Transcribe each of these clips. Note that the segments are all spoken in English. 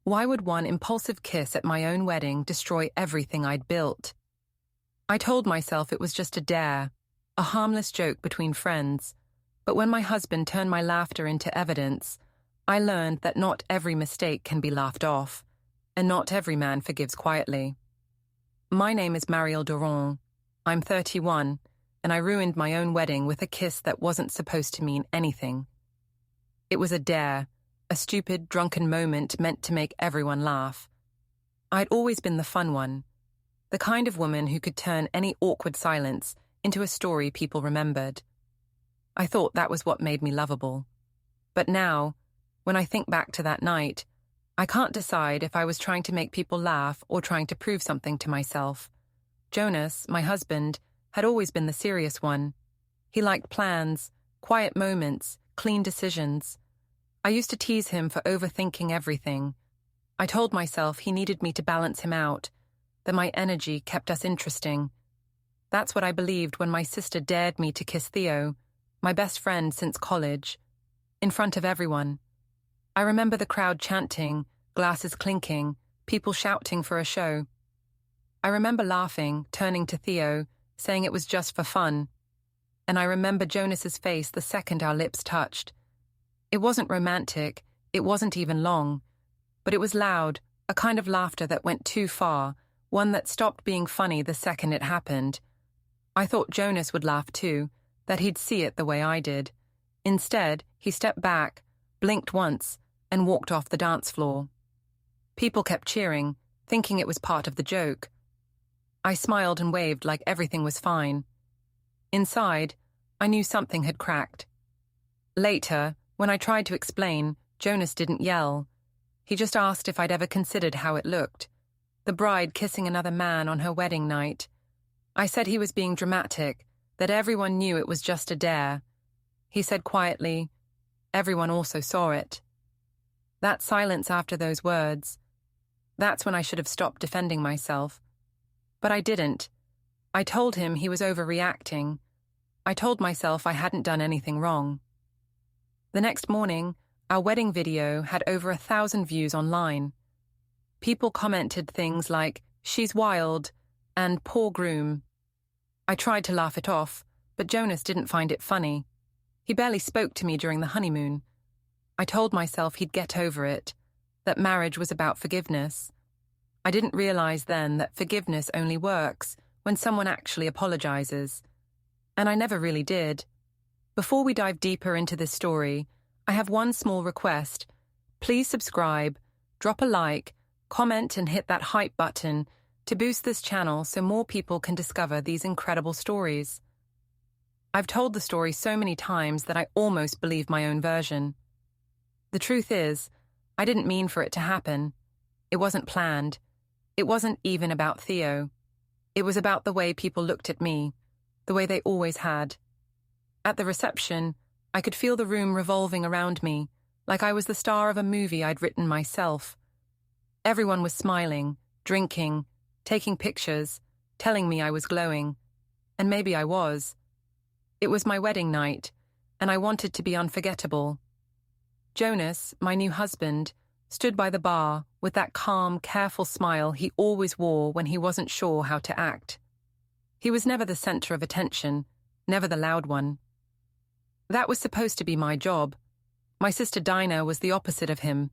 Why would one impulsive kiss at my own wedding destroy everything I'd built? I told myself it was just a dare, a harmless joke between friends, but when my husband turned my laughter into evidence, I learned that not every mistake can be laughed off, and not every man forgives quietly. My name is Marielle Durand. I'm 31, and I ruined my own wedding with a kiss that wasn't supposed to mean anything. It was a dare, a stupid, drunken moment meant to make everyone laugh. I'd always been the fun one, the kind of woman who could turn any awkward silence into a story people remembered. I thought that was what made me lovable. But now, when I think back to that night, I can't decide if I was trying to make people laugh or trying to prove something to myself. Jonas, my husband, had always been the serious one. He liked plans, quiet moments, clean decisions. I used to tease him for overthinking everything. I told myself he needed me to balance him out, that my energy kept us interesting. That's what I believed when my sister dared me to kiss Theo, my best friend since college, in front of everyone. I remember the crowd chanting, glasses clinking, people shouting for a show. I remember laughing, turning to Theo, saying it was just for fun. And I remember Jonas's face the second our lips touched. It wasn't romantic, it wasn't even long, but it was loud, a kind of laughter that went too far, one that stopped being funny the second it happened. I thought Jonas would laugh too, that he'd see it the way I did. Instead, he stepped back, blinked once, and walked off the dance floor. People kept cheering, thinking it was part of the joke. I smiled and waved like everything was fine. Inside, I knew something had cracked. Later, when I tried to explain, Jonas didn't yell. He just asked if I'd ever considered how it looked. The bride kissing another man on her wedding night. I said he was being dramatic, that everyone knew it was just a dare. He said quietly, everyone also saw it. That silence after those words, that's when I should have stopped defending myself. But I didn't. I told him he was overreacting. I told myself I hadn't done anything wrong. The next morning, our wedding video had over 1,000 views online. People commented things like, "She's wild," and "poor groom." I tried to laugh it off, but Jonas didn't find it funny. He barely spoke to me during the honeymoon. I told myself he'd get over it, that marriage was about forgiveness. I didn't realize then that forgiveness only works when someone actually apologizes. And I never really did. Before we dive deeper into this story, I have one small request. Please subscribe, drop a like, comment and hit that hype button to boost this channel so more people can discover these incredible stories. I've told the story so many times that I almost believe my own version. The truth is, I didn't mean for it to happen. It wasn't planned. It wasn't even about Theo. It was about the way people looked at me, the way they always had. At the reception, I could feel the room revolving around me, like I was the star of a movie I'd written myself. Everyone was smiling, drinking, taking pictures, telling me I was glowing. And maybe I was. It was my wedding night, and I wanted to be unforgettable. Jonas, my new husband, stood by the bar with that calm, careful smile he always wore when he wasn't sure how to act. He was never the center of attention, never the loud one. That was supposed to be my job. My sister Dinah was the opposite of him.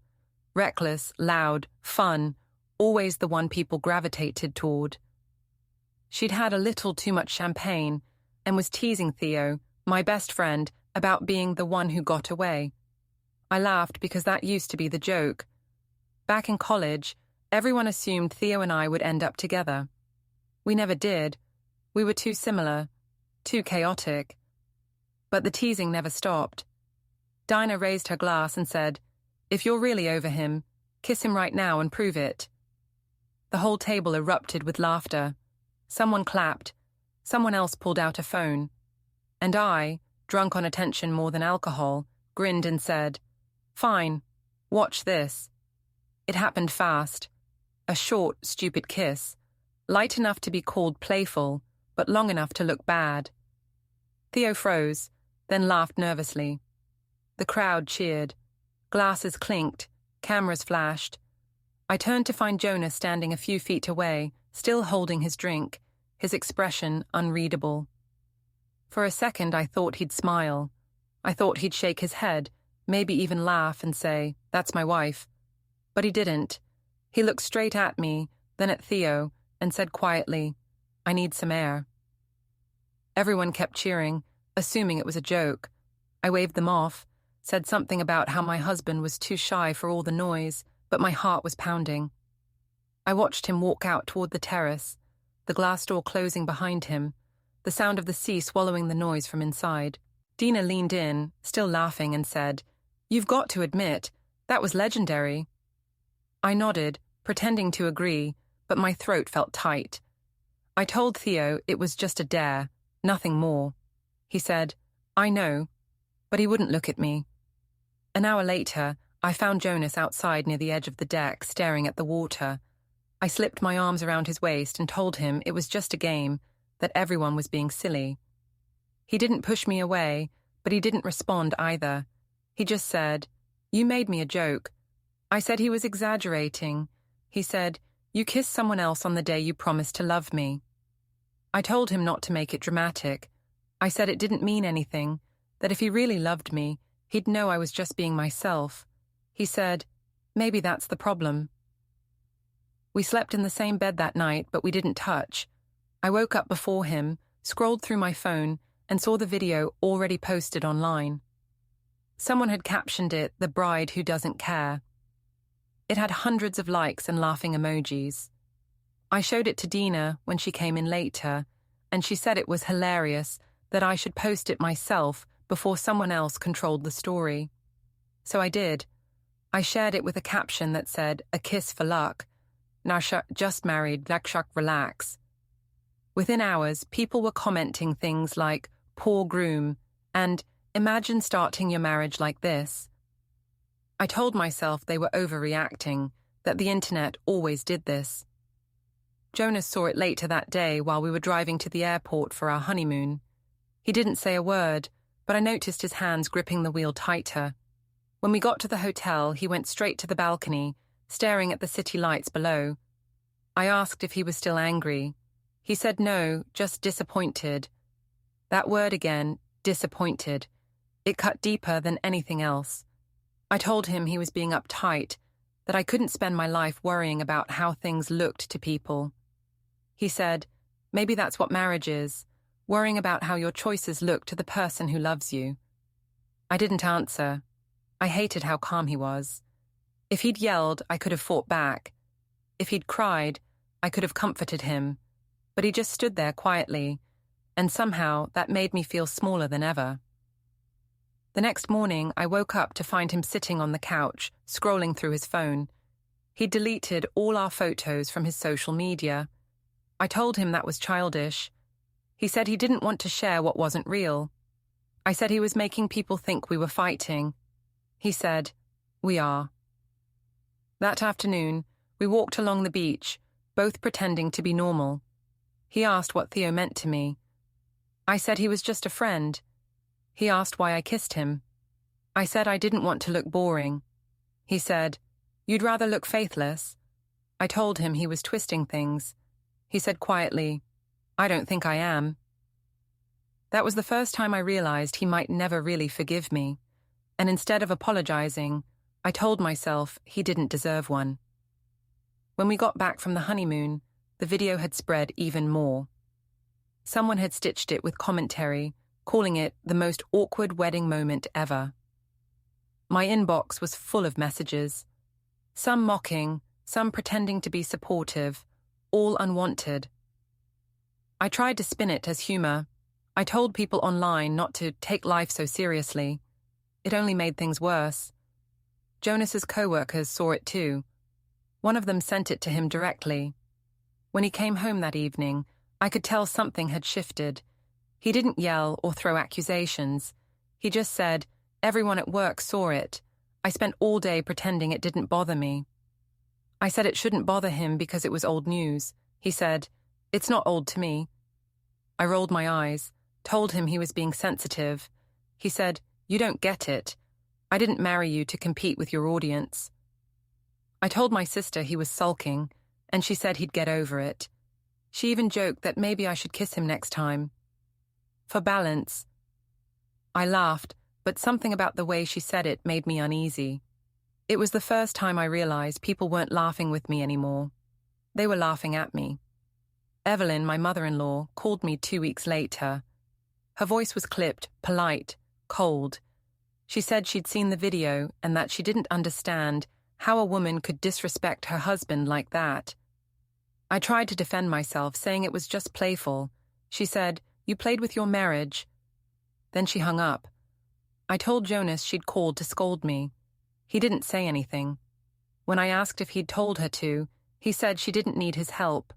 Reckless, loud, fun, always the one people gravitated toward. She'd had a little too much champagne and was teasing Theo, my best friend, about being the one who got away. I laughed because that used to be the joke. Back in college, everyone assumed Theo and I would end up together. We never did. We were too similar, too chaotic. But the teasing never stopped. Dinah raised her glass and said, "If you're really over him, kiss him right now and prove it." The whole table erupted with laughter. Someone clapped. Someone else pulled out a phone. And I, drunk on attention more than alcohol, grinned and said, "Fine, watch this." It happened fast. A short, stupid kiss, light enough to be called playful, but long enough to look bad. Theo froze, then laughed nervously. The crowd cheered. Glasses clinked, cameras flashed. I turned to find Jonas standing a few feet away, still holding his drink, his expression unreadable. For a second I thought he'd smile. I thought he'd shake his head, maybe even laugh and say, "That's my wife." But he didn't. He looked straight at me, then at Theo, and said quietly, "I need some air." Everyone kept cheering, assuming it was a joke. I waved them off, said something about how my husband was too shy for all the noise, but my heart was pounding. I watched him walk out toward the terrace, the glass door closing behind him, the sound of the sea swallowing the noise from inside. Dina leaned in, still laughing, and said, "You've got to admit, that was legendary." I nodded, pretending to agree, but my throat felt tight. I told Theo it was just a dare, nothing more. He said, "I know," but he wouldn't look at me. An hour later, I found Jonas outside near the edge of the deck, staring at the water. I slipped my arms around his waist and told him it was just a game, that everyone was being silly. He didn't push me away, but he didn't respond either. He just said, "You made me a joke." I said he was exaggerating. He said, "You kissed someone else on the day you promised to love me." I told him not to make it dramatic. I said it didn't mean anything, that if he really loved me, he'd know I was just being myself. He said, "Maybe that's the problem." We slept in the same bed that night, but we didn't touch. I woke up before him, scrolled through my phone, and saw the video already posted online. Someone had captioned it, "The Bride Who Doesn't Care." It had hundreds of likes and laughing emojis. I showed it to Dina when she came in later, and she said it was hilarious that I should post it myself before someone else controlled the story. So I did. I shared it with a caption that said, "A kiss for luck. Nasha just married, Lakshak relax." Within hours, people were commenting things like, "Poor groom," and "Imagine starting your marriage like this." I told myself they were overreacting, that the internet always did this. Jonas saw it later that day while we were driving to the airport for our honeymoon. He didn't say a word, but I noticed his hands gripping the wheel tighter. When we got to the hotel, he went straight to the balcony, staring at the city lights below. I asked if he was still angry. He said no, just disappointed. That word again, disappointed. It cut deeper than anything else. I told him he was being uptight, that I couldn't spend my life worrying about how things looked to people. He said, "Maybe that's what marriage is, worrying about how your choices look to the person who loves you." I didn't answer. I hated how calm he was. If he'd yelled, I could have fought back. If he'd cried, I could have comforted him. But he just stood there quietly, and somehow that made me feel smaller than ever. The next morning, I woke up to find him sitting on the couch, scrolling through his phone. He'd deleted all our photos from his social media. I told him that was childish. He said he didn't want to share what wasn't real. I said he was making people think we were fighting. He said, "We are." That afternoon, we walked along the beach, both pretending to be normal. He asked what Theo meant to me. I said he was just a friend. He asked why I kissed him. I said I didn't want to look boring. He said, "You'd rather look faithless?" I told him he was twisting things. He said quietly, "I don't think I am." That was the first time I realized he might never really forgive me, and instead of apologizing, I told myself he didn't deserve one. When we got back from the honeymoon, the video had spread even more. Someone had stitched it with commentary, calling it the most awkward wedding moment ever. My inbox was full of messages, some mocking, some pretending to be supportive, all unwanted. I tried to spin it as humor. I told people online not to take life so seriously. It only made things worse. Jonas's co-workers saw it too. One of them sent it to him directly. When he came home that evening, I could tell something had shifted. He didn't yell or throw accusations. He just said, "Everyone at work saw it. I spent all day pretending it didn't bother me." I said it shouldn't bother him because it was old news. He said, "It's not old to me." I rolled my eyes, told him he was being sensitive. He said, "You don't get it. I didn't marry you to compete with your audience." I told my sister he was sulking, and she said he'd get over it. She even joked that maybe I should kiss him next time. For balance. I laughed, but something about the way she said it made me uneasy. It was the first time I realized people weren't laughing with me anymore. They were laughing at me. Evelyn, my mother-in-law, called me 2 weeks later. Her voice was clipped, polite, cold. She said she'd seen the video and that she didn't understand how a woman could disrespect her husband like that. I tried to defend myself, saying it was just playful. She said, "You played with your marriage." Then she hung up. I told Jonas she'd called to scold me. He didn't say anything. When I asked if he'd told her to, he said she didn't need his help.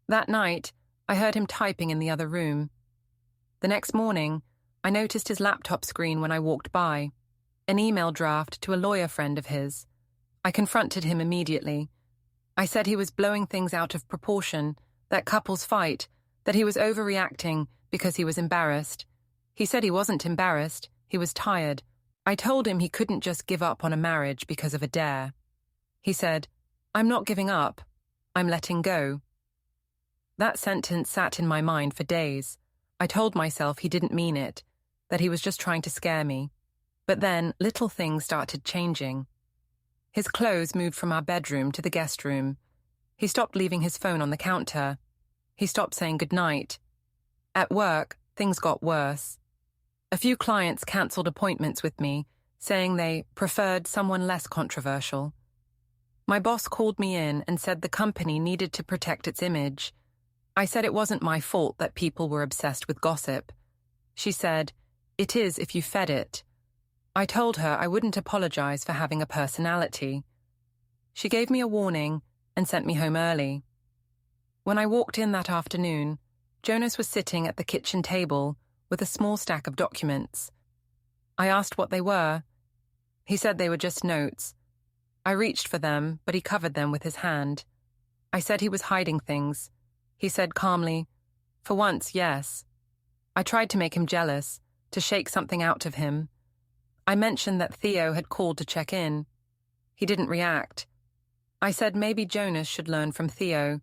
That night, I heard him typing in the other room. The next morning, I noticed his laptop screen when I walked by, an email draft to a lawyer friend of his. I confronted him immediately. I said he was blowing things out of proportion, that couples fight, that he was overreacting because he was embarrassed. He said he wasn't embarrassed, he was tired. I told him he couldn't just give up on a marriage because of a dare. He said, "I'm not giving up, I'm letting go." That sentence sat in my mind for days. I told myself he didn't mean it, that he was just trying to scare me. But then, little things started changing. His clothes moved from our bedroom to the guest room. He stopped leaving his phone on the counter. He stopped saying goodnight. At work, things got worse. A few clients cancelled appointments with me, saying they preferred someone less controversial. My boss called me in and said the company needed to protect its image. I said it wasn't my fault that people were obsessed with gossip. She said, "It is if you fed it." I told her I wouldn't apologize for having a personality. She gave me a warning and sent me home early. When I walked in that afternoon, Jonas was sitting at the kitchen table with a small stack of documents. I asked what they were. He said they were just notes. I reached for them, but he covered them with his hand. I said he was hiding things. He said calmly, "For once, yes." I tried to make him jealous, to shake something out of him. I mentioned that Theo had called to check in. He didn't react. I said maybe Jonas should learn from Theo,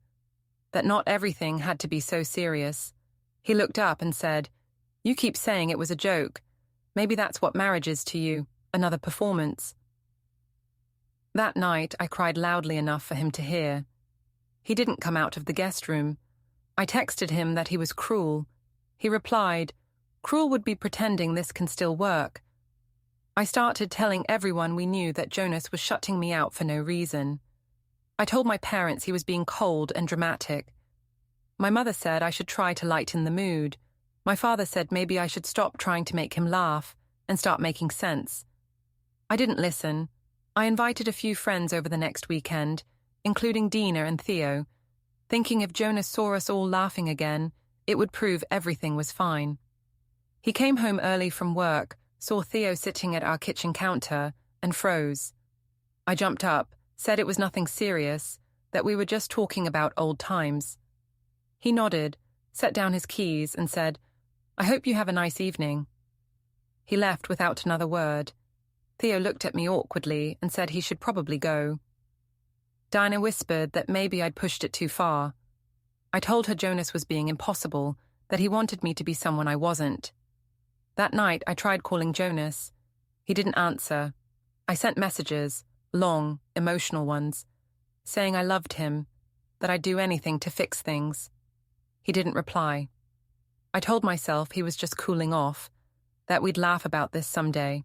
that not everything had to be so serious. He looked up and said, "You keep saying it was a joke. Maybe that's what marriage is to you, another performance." That night, I cried loudly enough for him to hear. He didn't come out of the guest room. I texted him that he was cruel. He replied, "Cruel would be pretending this can still work." I started telling everyone we knew that Jonas was shutting me out for no reason. I told my parents he was being cold and dramatic. My mother said I should try to lighten the mood. My father said maybe I should stop trying to make him laugh and start making sense. I didn't listen. I invited a few friends over the next weekend, including Dina and Theo, thinking if Jonas saw us all laughing again, it would prove everything was fine. He came home early from work, saw Theo sitting at our kitchen counter, and froze. I jumped up, said it was nothing serious, that we were just talking about old times. He nodded, set down his keys, and said, "I hope you have a nice evening." He left without another word. Theo looked at me awkwardly and said he should probably go. Dinah whispered that maybe I'd pushed it too far. I told her Jonas was being impossible, that he wanted me to be someone I wasn't. That night, I tried calling Jonas. He didn't answer. I sent messages, long, emotional ones, saying I loved him, that I'd do anything to fix things. He didn't reply. I told myself he was just cooling off, that we'd laugh about this someday.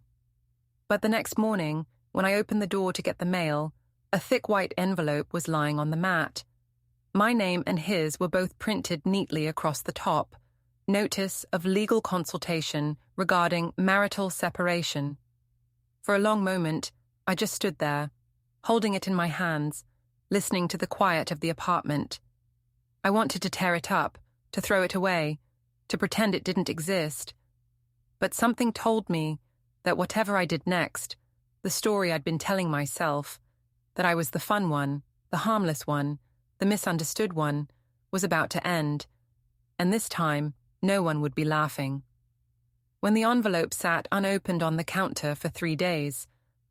But the next morning, when I opened the door to get the mail, a thick white envelope was lying on the mat. My name and his were both printed neatly across the top. Notice of legal consultation regarding marital separation. For a long moment, I just stood there, holding it in my hands, listening to the quiet of the apartment. I wanted to tear it up, to throw it away, to pretend it didn't exist. But something told me that whatever I did next, the story I'd been telling myself, that I was the fun one, the harmless one, the misunderstood one, was about to end. And this time, no one would be laughing. When the envelope sat unopened on the counter for 3 days,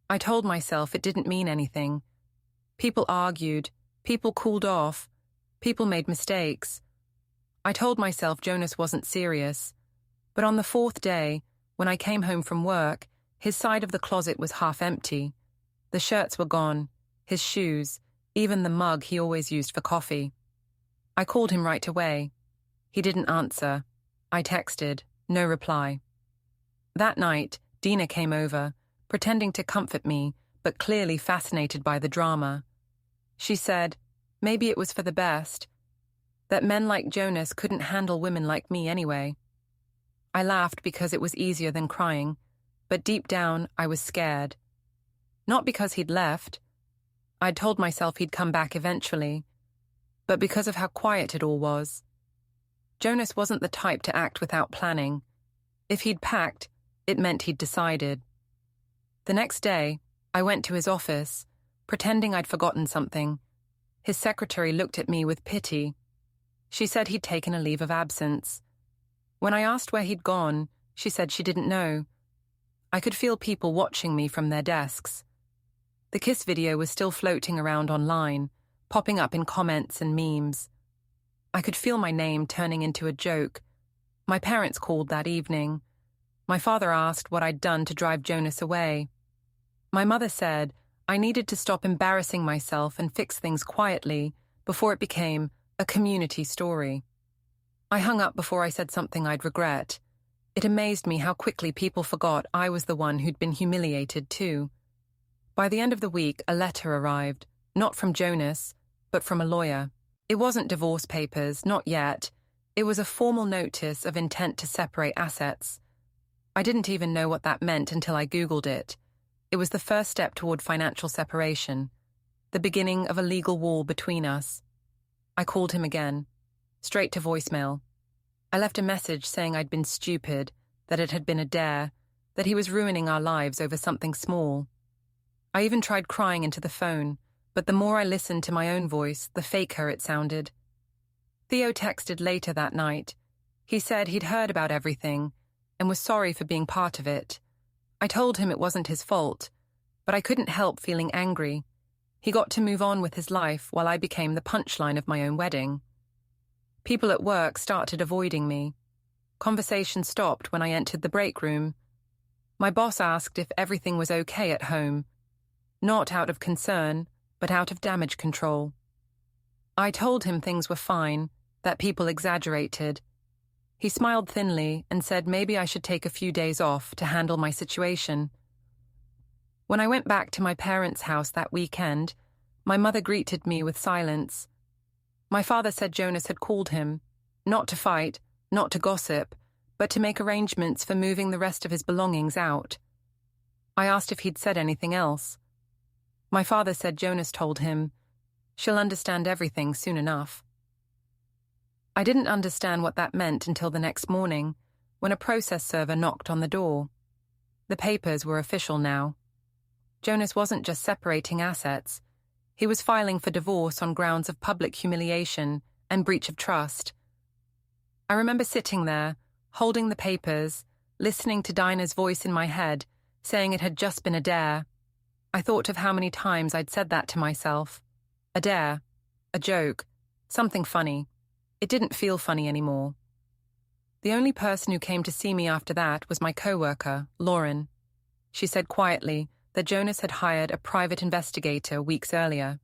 I told myself it didn't mean anything. People argued, people cooled off, people made mistakes. I told myself Jonas wasn't serious, but on the fourth day, when I came home from work, his side of the closet was half empty. The shirts were gone, his shoes, even the mug he always used for coffee. I called him right away. He didn't answer. I texted, no reply. That night, Dina came over, pretending to comfort me, but clearly fascinated by the drama. She said, maybe it was for the best, that men like Jonas couldn't handle women like me anyway. I laughed because it was easier than crying, but deep down I was scared. Not because he'd left. I'd told myself he'd come back eventually, but because of how quiet it all was. Jonas wasn't the type to act without planning. If he'd packed, it meant he'd decided. The next day, I went to his office, pretending I'd forgotten something. His secretary looked at me with pity. She said he'd taken a leave of absence. When I asked where he'd gone, she said she didn't know. I could feel people watching me from their desks. The kiss video was still floating around online, popping up in comments and memes. I could feel my name turning into a joke. My parents called that evening. My father asked what I'd done to drive Jonas away. My mother said I needed to stop embarrassing myself and fix things quietly before it became a community story. I hung up before I said something I'd regret. It amazed me how quickly people forgot I was the one who'd been humiliated too. By the end of the week, a letter arrived, not from Jonas, but from a lawyer. It wasn't divorce papers, not yet. It was a formal notice of intent to separate assets. I didn't even know what that meant until I Googled it. It was the first step toward financial separation, the beginning of a legal wall between us. I called him again, straight to voicemail. I left a message saying I'd been stupid, that it had been a dare, that he was ruining our lives over something small. I even tried crying into the phone, but the more I listened to my own voice, the faker it sounded. Theo texted later that night. He said he'd heard about everything and was sorry for being part of it. I told him it wasn't his fault, but I couldn't help feeling angry. He got to move on with his life while I became the punchline of my own wedding. People at work started avoiding me. Conversation stopped when I entered the break room. My boss asked if everything was okay at home, not out of concern, but out of damage control. I told him things were fine, that people exaggerated. He smiled thinly and said maybe I should take a few days off to handle my situation. When I went back to my parents' house that weekend, my mother greeted me with silence. My father said Jonas had called him, not to fight, not to gossip, but to make arrangements for moving the rest of his belongings out. I asked if he'd said anything else. My father said Jonas told him, "She'll understand everything soon enough." I didn't understand what that meant until the next morning, when a process server knocked on the door. The papers were official now. Jonas wasn't just separating assets. He was filing for divorce on grounds of public humiliation and breach of trust. I remember sitting there, holding the papers, listening to Dinah's voice in my head, saying it had just been a dare. I thought of how many times I'd said that to myself. A dare, a joke, something funny. It didn't feel funny anymore. The only person who came to see me after that was my coworker, Lauren. She said quietly that Jonas had hired a private investigator weeks earlier,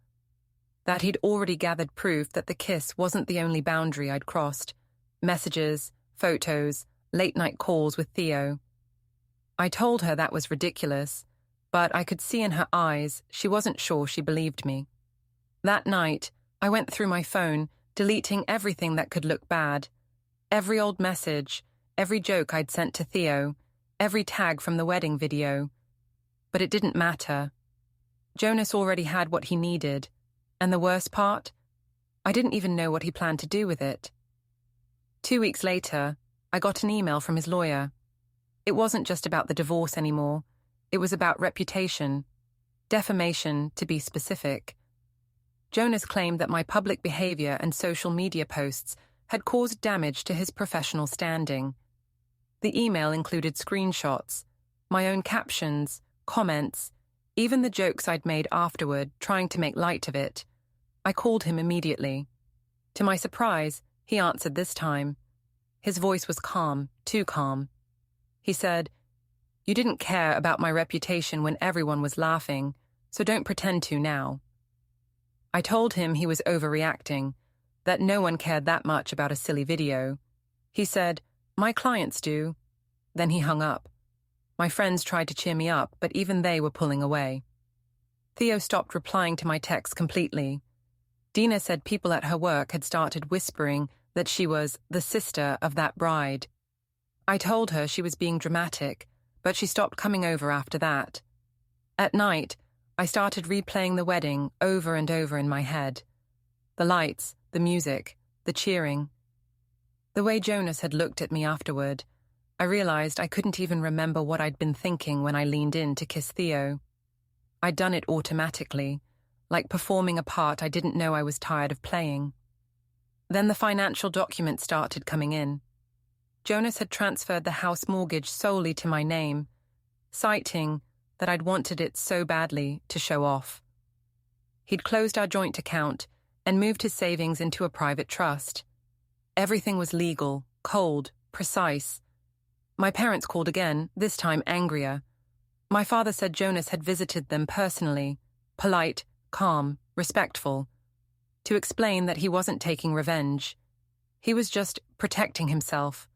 that he'd already gathered proof that the kiss wasn't the only boundary I'd crossed. Messages, photos, late-night calls with Theo. I told her that was ridiculous, but I could see in her eyes she wasn't sure she believed me. That night, I went through my phone, deleting everything that could look bad. Every old message, every joke I'd sent to Theo, every tag from the wedding video. But it didn't matter. Jonas already had what he needed, and the worst part? I didn't even know what he planned to do with it. 2 weeks later, I got an email from his lawyer. It wasn't just about the divorce anymore. It was about reputation, defamation to be specific. Jonas claimed that my public behavior and social media posts had caused damage to his professional standing. The email included screenshots, my own captions, comments, Even the jokes I'd made afterward, trying to make light of it. I called him immediately. To my surprise, he answered this time. His voice was calm, too calm. He said, "You didn't care about my reputation when everyone was laughing, so don't pretend to now." I told him he was overreacting, that no one cared that much about a silly video. He said, "My clients do." Then he hung up. My friends tried to cheer me up, but even they were pulling away. Theo stopped replying to my texts completely. Dina said people at her work had started whispering that she was the sister of that bride. I told her she was being dramatic, but she stopped coming over after that. At night, I started replaying the wedding over and over in my head. The lights, the music, the cheering. The way Jonas had looked at me afterward, I realized I couldn't even remember what I'd been thinking when I leaned in to kiss Theo. I'd done it automatically, like performing a part I didn't know I was tired of playing. Then the financial documents started coming in. Jonas had transferred the house mortgage solely to my name, citing that I'd wanted it so badly to show off. He'd closed our joint account and moved his savings into a private trust. Everything was legal, cold, precise. My parents called again, this time angrier. My father said Jonas had visited them personally, polite, calm, respectful, to explain that he wasn't taking revenge. He was just protecting himself.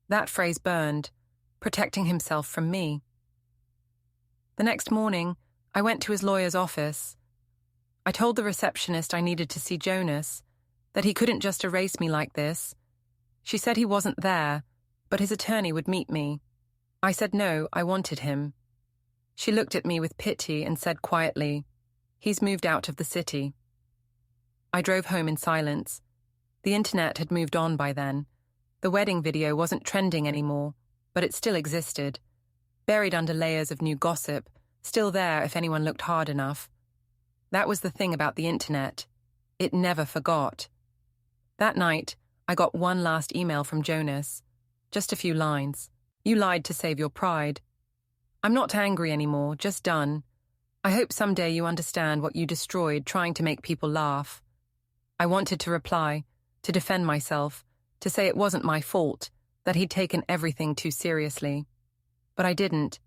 That phrase burned, protecting himself from me. The next morning, I went to his lawyer's office. I told the receptionist I needed to see Jonas, that he couldn't just erase me like this. She said he wasn't there, but his attorney would meet me. I said no, I wanted him. She looked at me with pity and said quietly, "He's moved out of the city." I drove home in silence. The internet had moved on by then. The wedding video wasn't trending anymore, but it still existed, buried under layers of new gossip, still there if anyone looked hard enough. That was the thing about the internet. It never forgot. That night, I got one last email from Jonas. Just a few lines. "You lied to save your pride. I'm not angry anymore, just done. I hope someday you understand what you destroyed trying to make people laugh." I wanted to reply, to defend myself, to say it wasn't my fault, that he'd taken everything too seriously. But I didn't,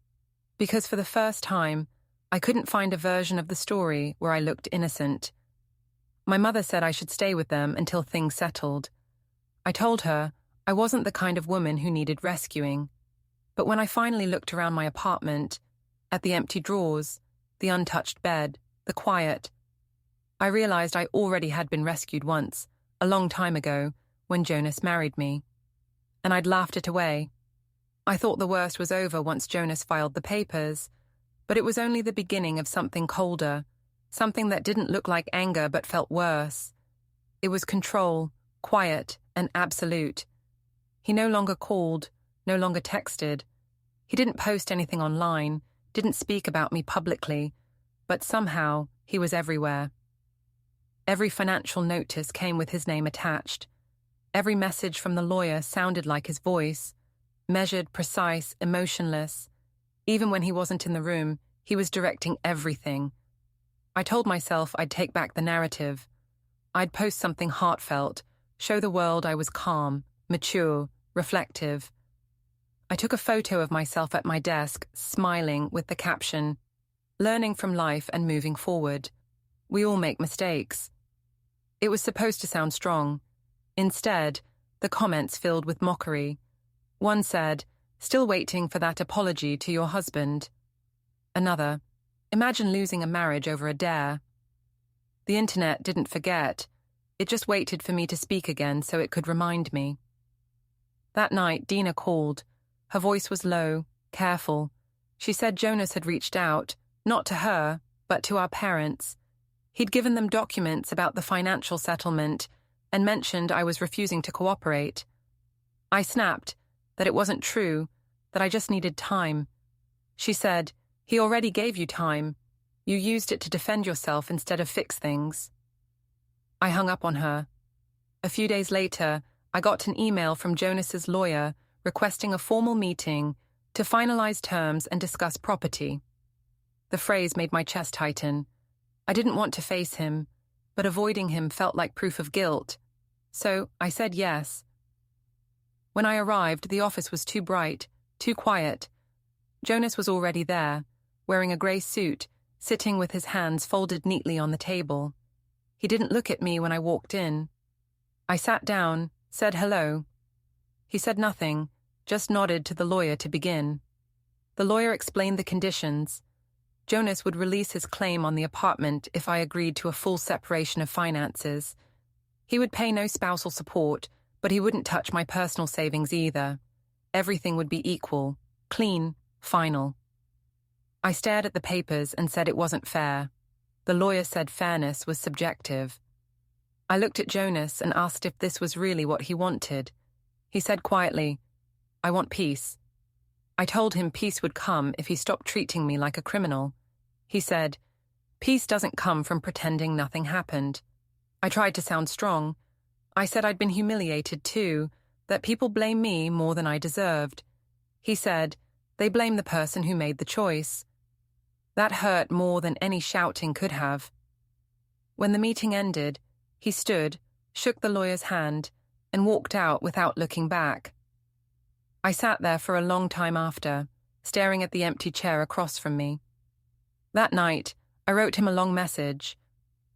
because for the first time, I couldn't find a version of the story where I looked innocent. My mother said I should stay with them until things settled. I told her I wasn't the kind of woman who needed rescuing. But when I finally looked around my apartment, at the empty drawers, the untouched bed, the quiet, I realized I already had been rescued once, a long time ago, when Jonas married me. And I'd laughed it away. I thought the worst was over once Jonas filed the papers, but it was only the beginning of something colder, something that didn't look like anger but felt worse. It was control, quiet, and absolute. He no longer called, no longer texted. He didn't post anything online, didn't speak about me publicly, but somehow he was everywhere. Every financial notice came with his name attached. Every message from the lawyer sounded like his voice, measured, precise, emotionless. Even when he wasn't in the room, he was directing everything. I told myself I'd take back the narrative. I'd post something heartfelt, show the world I was calm, mature, reflective. I took a photo of myself at my desk, smiling with the caption, "Learning from life and moving forward. We all make mistakes." It was supposed to sound strong. Instead, the comments filled with mockery. One said, "Still waiting for that apology to your husband." Another, "Imagine losing a marriage over a dare." The internet didn't forget. It just waited for me to speak again so it could remind me. That night, Dina called. Her voice was low, careful. She said Jonas had reached out, not to her, but to our parents. He'd given them documents about the financial settlement and mentioned I was refusing to cooperate. I snapped that it wasn't true, that I just needed time. She said, "He already gave you time. You used it to defend yourself instead of fix things." I hung up on her. A few days later, I got an email from Jonas's lawyer requesting a formal meeting to finalize terms and discuss property. The phrase made my chest tighten. I didn't want to face him, but avoiding him felt like proof of guilt. So I said yes. When I arrived, the office was too bright, too quiet. Jonas was already there, wearing a grey suit, sitting with his hands folded neatly on the table. He didn't look at me when I walked in. I sat down, said hello. He said nothing, just nodded to the lawyer to begin. The lawyer explained the conditions. Jonas would release his claim on the apartment if I agreed to a full separation of finances. He would pay no spousal support, but he wouldn't touch my personal savings either. Everything would be equal, clean, final. I stared at the papers and said it wasn't fair. The lawyer said fairness was subjective. I looked at Jonas and asked if this was really what he wanted. He said quietly, "I want peace." I told him peace would come if he stopped treating me like a criminal. He said, "Peace doesn't come from pretending nothing happened." I tried to sound strong. I said I'd been humiliated too, that people blame me more than I deserved. He said, "They blame the person who made the choice." That hurt more than any shouting could have. When the meeting ended, he stood, shook the lawyer's hand, and walked out without looking back. I sat there for a long time after, staring at the empty chair across from me. That night, I wrote him a long message.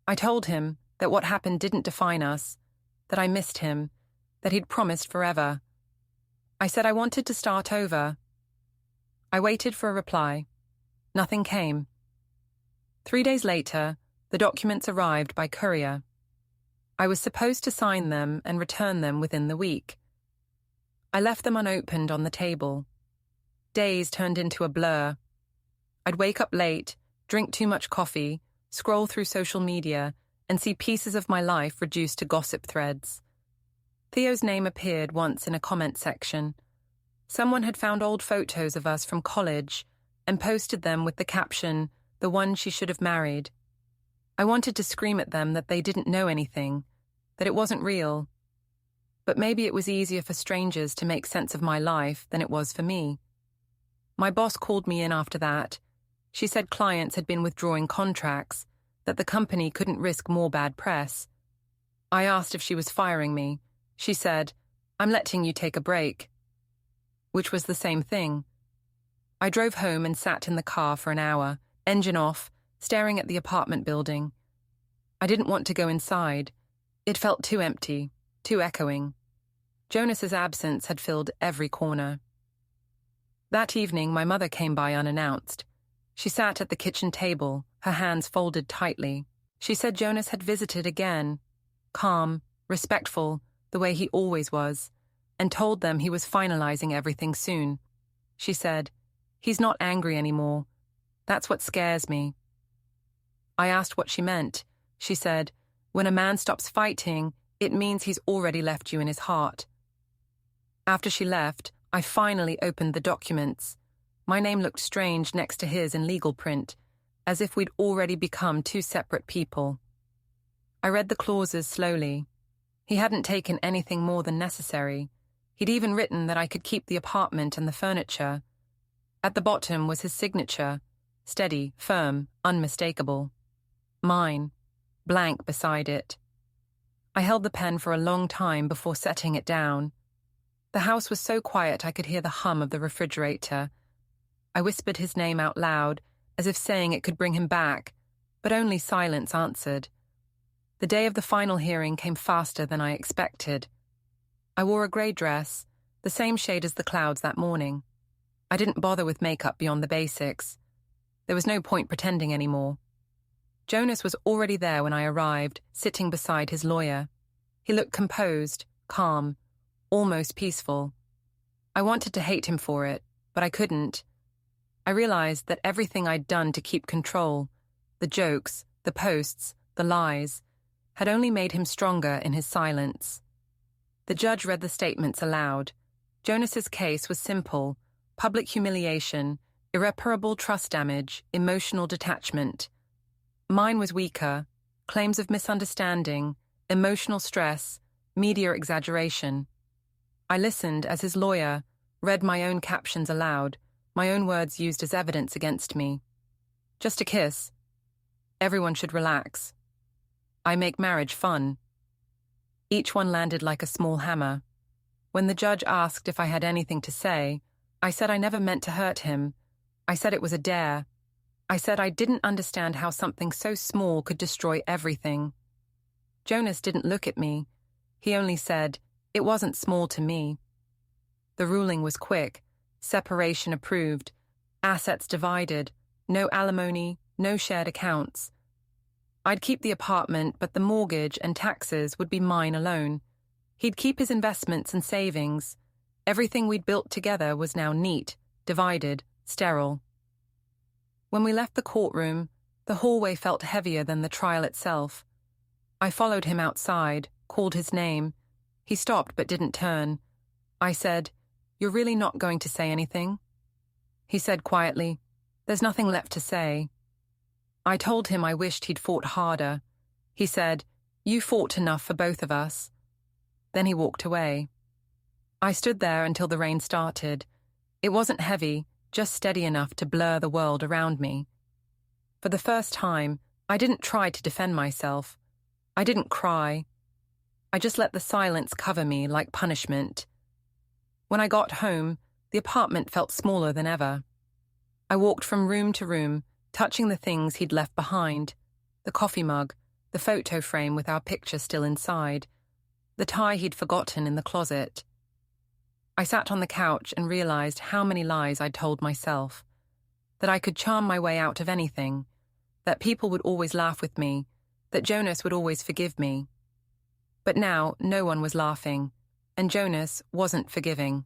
I told him that what happened didn't define us, that I missed him, that he'd promised forever. I said I wanted to start over. I waited for a reply. Nothing came. 3 days later, the documents arrived by courier. I was supposed to sign them and return them within the week. I left them unopened on the table. Days turned into a blur. I'd wake up late, drink too much coffee, scroll through social media, and see pieces of my life reduced to gossip threads. Theo's name appeared once in a comment section. Someone had found old photos of us from college and posted them with the caption, "The one she should have married." I wanted to scream at them that they didn't know anything, that it wasn't real. But maybe it was easier for strangers to make sense of my life than it was for me. My boss called me in after that. She said clients had been withdrawing contracts, that the company couldn't risk more bad press. I asked if she was firing me. She said, "I'm letting you take a break," which was the same thing. I drove home and sat in the car for an hour, engine off, staring at the apartment building. I didn't want to go inside. It felt too empty, too echoing. Jonas's absence had filled every corner. That evening, my mother came by unannounced. She sat at the kitchen table, her hands folded tightly. She said Jonas had visited again, calm, respectful, the way he always was, and told them he was finalizing everything soon. She said, "He's not angry anymore. That's what scares me." I asked what she meant. She said, "When a man stops fighting, it means he's already left you in his heart." After she left, I finally opened the documents. My name looked strange next to his in legal print, as if we'd already become two separate people. I read the clauses slowly. He hadn't taken anything more than necessary. He'd even written that I could keep the apartment and the furniture. At the bottom was his signature, steady, firm, unmistakable. Mine, blank beside it. I held the pen for a long time before setting it down. The house was so quiet I could hear the hum of the refrigerator. I whispered his name out loud, as if saying it could bring him back, but only silence answered. The day of the final hearing came faster than I expected. I wore a grey dress, the same shade as the clouds that morning. I didn't bother with makeup beyond the basics. There was no point pretending anymore. Jonas was already there when I arrived, sitting beside his lawyer. He looked composed, calm, almost peaceful. I wanted to hate him for it, but I couldn't. I realized that everything I'd done to keep control, the jokes, the posts, the lies, had only made him stronger in his silence. The judge read the statements aloud. Jonas's case was simple: public humiliation, irreparable trust damage, emotional detachment. Mine was weaker: claims of misunderstanding, emotional stress, media exaggeration. I listened as his lawyer read my own captions aloud, my own words used as evidence against me. Just a kiss. Everyone should relax. I make marriage fun. Each one landed like a small hammer. When the judge asked if I had anything to say, I said I never meant to hurt him. I said it was a dare. I said I didn't understand how something so small could destroy everything. Jonas didn't look at me. He only said, "It wasn't small to me." The ruling was quick. Separation approved. Assets divided. No alimony, no shared accounts. I'd keep the apartment, but the mortgage and taxes would be mine alone. He'd keep his investments and savings. Everything we'd built together was now neat, divided, sterile. When we left the courtroom, the hallway felt heavier than the trial itself. I followed him outside, called his name. He stopped but didn't turn. I said, "You're really not going to say anything?" He said quietly, "There's nothing left to say." I told him I wished he'd fought harder. He said, "You fought enough for both of us." Then he walked away. I stood there until the rain started. It wasn't heavy, just steady enough to blur the world around me. For the first time, I didn't try to defend myself. I didn't cry. I just let the silence cover me like punishment. When I got home, the apartment felt smaller than ever. I walked from room to room, touching the things he'd left behind: the coffee mug, the photo frame with our picture still inside, the tie he'd forgotten in the closet. I sat on the couch and realized how many lies I'd told myself. That I could charm my way out of anything, that people would always laugh with me, that Jonas would always forgive me. But now no one was laughing, and Jonas wasn't forgiving.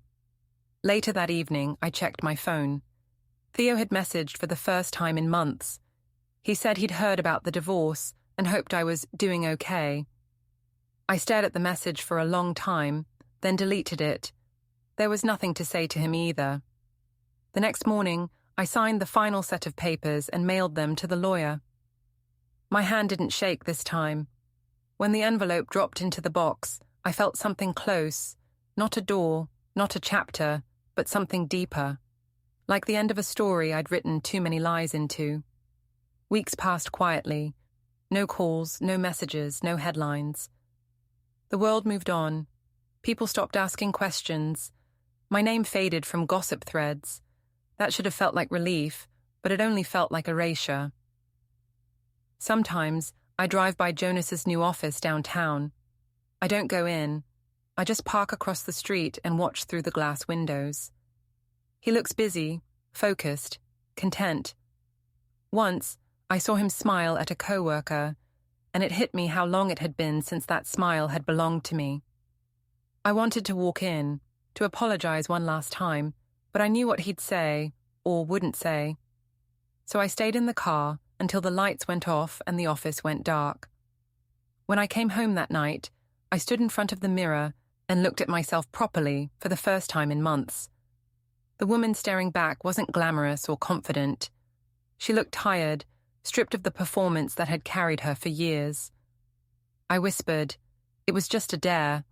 Later that evening, I checked my phone. Theo had messaged for the first time in months. He said he'd heard about the divorce and hoped I was doing okay. I stared at the message for a long time, then deleted it. There was nothing to say to him either. The next morning, I signed the final set of papers and mailed them to the lawyer. My hand didn't shake this time. When the envelope dropped into the box, I felt something close, not a door, not a chapter, but something deeper. Like the end of a story I'd written too many lies into. Weeks passed quietly. No calls, no messages, no headlines. The world moved on. People stopped asking questions. My name faded from gossip threads. That should have felt like relief, but it only felt like erasure. Sometimes I drive by Jonas's new office downtown. I don't go in. I just park across the street and watch through the glass windows. He looks busy, focused, content. Once, I saw him smile at a coworker, and it hit me how long it had been since that smile had belonged to me. I wanted to walk in, to apologize one last time, but I knew what he'd say, or wouldn't say. So I stayed in the car until the lights went off and the office went dark. When I came home that night, I stood in front of the mirror and looked at myself properly for the first time in months. The woman staring back wasn't glamorous or confident. She looked tired, stripped of the performance that had carried her for years. I whispered, "It was just a dare."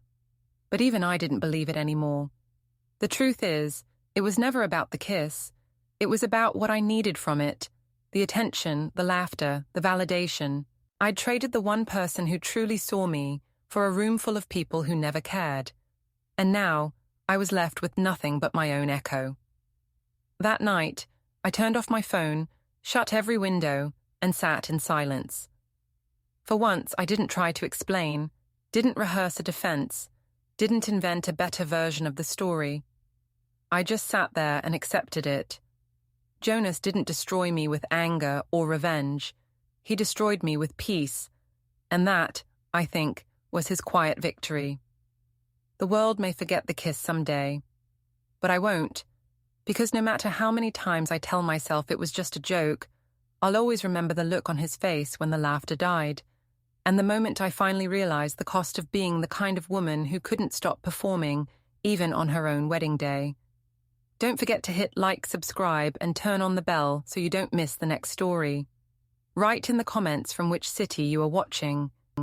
But even I didn't believe it anymore. The truth is, it was never about the kiss. It was about what I needed from it. The attention, the laughter, the validation. I'd traded the one person who truly saw me for a room full of people who never cared. And now, I was left with nothing but my own echo. That night, I turned off my phone, shut every window, and sat in silence. For once, I didn't try to explain, didn't rehearse a defense, didn't invent a better version of the story. I just sat there and accepted it. Jonas didn't destroy me with anger or revenge. He destroyed me with peace. And that, I think, was his quiet victory. The world may forget the kiss someday, but I won't, because no matter how many times I tell myself it was just a joke, I'll always remember the look on his face when the laughter died, and the moment I finally realized the cost of being the kind of woman who couldn't stop performing, even on her own wedding day. Don't forget to hit like, subscribe, and turn on the bell so you don't miss the next story. Write in the comments from which city you are watching.